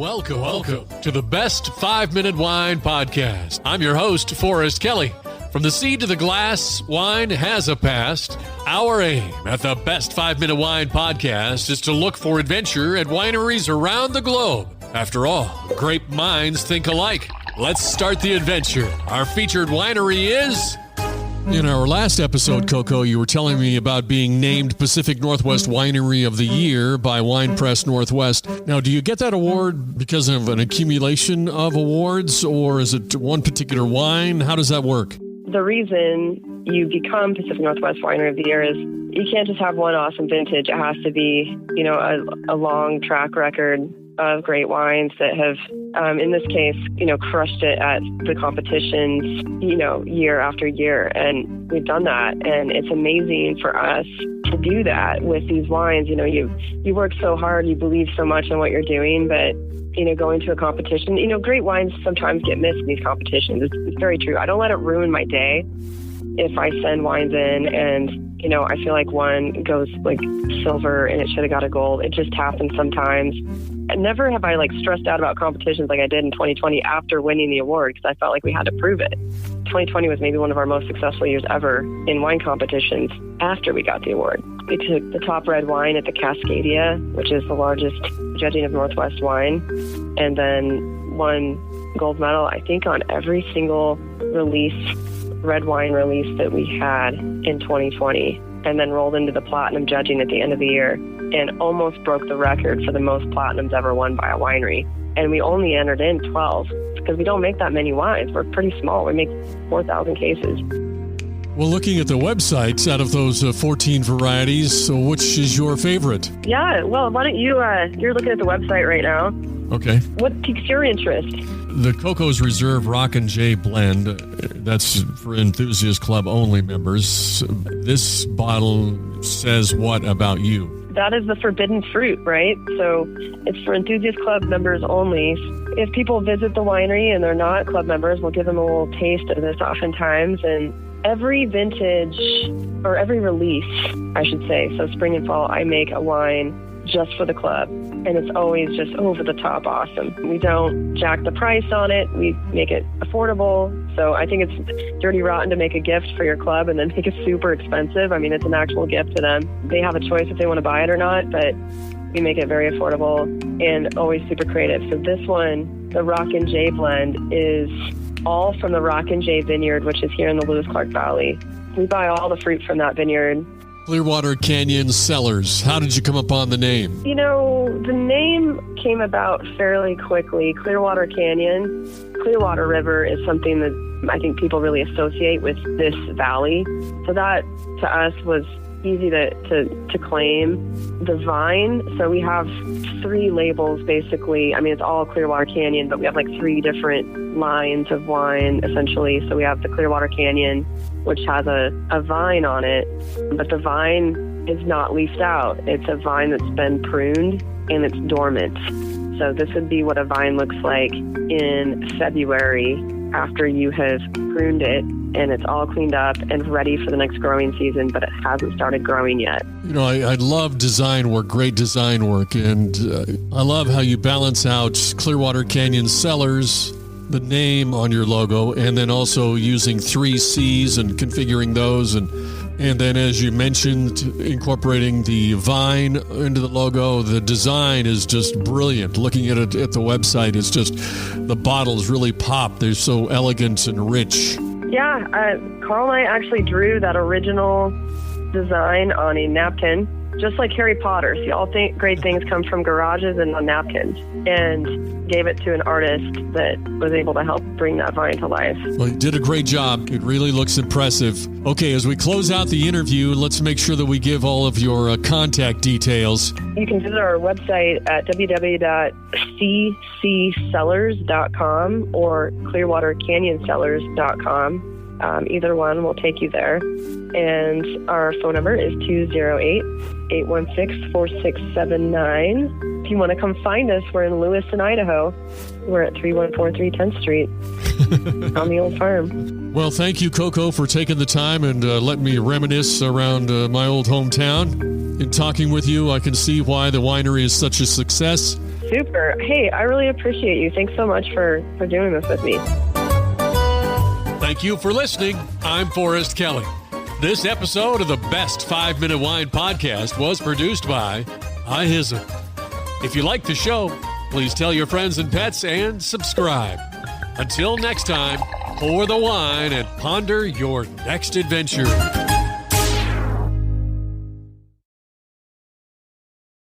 Welcome to the Best 5-Minute Wine Podcast. I'm your host, Forrest Kelly. From the seed to the glass, wine has a past. Our aim at the Best 5-Minute Wine Podcast is to look for adventure at wineries around the globe. After all, great minds think alike. Let's start the adventure. Our featured winery is... In our last episode, Coco, you were telling me about being named Pacific Northwest Winery of the Year by Wine Press Northwest. Now, do you get that award because of an accumulation of awards, or is it one particular wine? How does that work? The reason you become Pacific Northwest Winery of the Year is you can't just have one awesome vintage. It has to be, a long track record of great wines that have, in this case, crushed it at the competitions, year after year. And we've done that. And it's amazing for us to do that with these wines. You work so hard, you believe so much in what you're doing, but going to a competition, great wines sometimes get missed in these competitions. It's very true. I don't let it ruin my day if I send wines in and, I feel like one goes like silver and it should have got a gold. It just happens sometimes. And never have I stressed out about competitions like I did in 2020 after winning the award, because I felt like we had to prove it. 2020 was maybe one of our most successful years ever in wine competitions after we got the award. We took the top red wine at the Cascadia, which is the largest judging of Northwest wine, and then won gold medal, I think, on every single red wine release that we had in 2020, and then rolled into the platinum judging at the end of the year and almost broke the record for the most platinums ever won by a winery. And we only entered in 12 because we don't make that many wines. We're pretty small. We make 4,000 cases. Well, looking at the websites, out of those 14 varieties, so which is your favorite? Yeah, well, why don't you, you're looking at the website right now. Okay. What piques your interest? The Coco's Reserve Rock and J blend, that's for Enthusiast Club only members. This bottle says what about you? That is the forbidden fruit, right? So it's for Enthusiast Club members only. If people visit the winery and they're not club members, we'll give them a little taste of this oftentimes. And every vintage, or every release, I should say, so spring and fall, I make a wine just for the club. And it's always just over the top awesome. We don't jack the price on it. We make it affordable. So I think it's dirty rotten to make a gift for your club and then make it super expensive. I mean, it's an actual gift to them. They have a choice if they want to buy it or not, but we make it very affordable and always super creative. So this one, the Rock and J blend, is all from the Rock and J vineyard, which is here in the Lewis Clark Valley. We buy all the fruit from that vineyard. Clearwater Canyon Cellars. How did you come upon the name? The name came about fairly quickly. Clearwater Canyon, Clearwater River is something that I think people really associate with this valley. So that, to us, was easy to claim. The vine, so we have 3 labels, basically. I mean, it's all Clearwater Canyon, but we have 3 different lines of wine, essentially. So we have the Clearwater Canyon, which has a vine on it, but the vine is not leafed out. It's a vine that's been pruned and it's dormant. So this would be what a vine looks like in February after you have pruned it and it's all cleaned up and ready for the next growing season, but it hasn't started growing yet. I love design work, great design work, and I love how you balance out Clearwater Canyon Cellars, the name on your logo, and then also using 3 C's and configuring those, and then, as you mentioned, incorporating the vine into the logo. The design is just brilliant. Looking at it at the website, it's just, the bottles really pop. They're so elegant and rich. Yeah, Carl and I actually drew that original design on a napkin, just like Harry Potter. See, all great things come from garages and on napkins, and gave it to an artist that was able to help bring that vine to life. Well, you did a great job. It really looks impressive. Okay, as we close out the interview, let's make sure that we give all of your contact details. You can visit our website at www.cccellars.com or clearwatercanyonsellars.com. Either one will take you there. And our phone number is 208-816-4679. If you want to come find us, we're in Lewiston, Idaho. We're at 3143 10th Street on the old farm. Well, thank you, Coco, for taking the time and letting me reminisce around my old hometown. In talking with you, I can see why the winery is such a success. Super. Hey, I really appreciate you. Thanks so much for doing this with me. Thank you for listening. I'm Forrest Kelly. This episode of the Best 5 Minute Wine Podcast was produced by iHism. If you like the show, please tell your friends and pets and subscribe. Until next time, pour the wine and ponder your next adventure.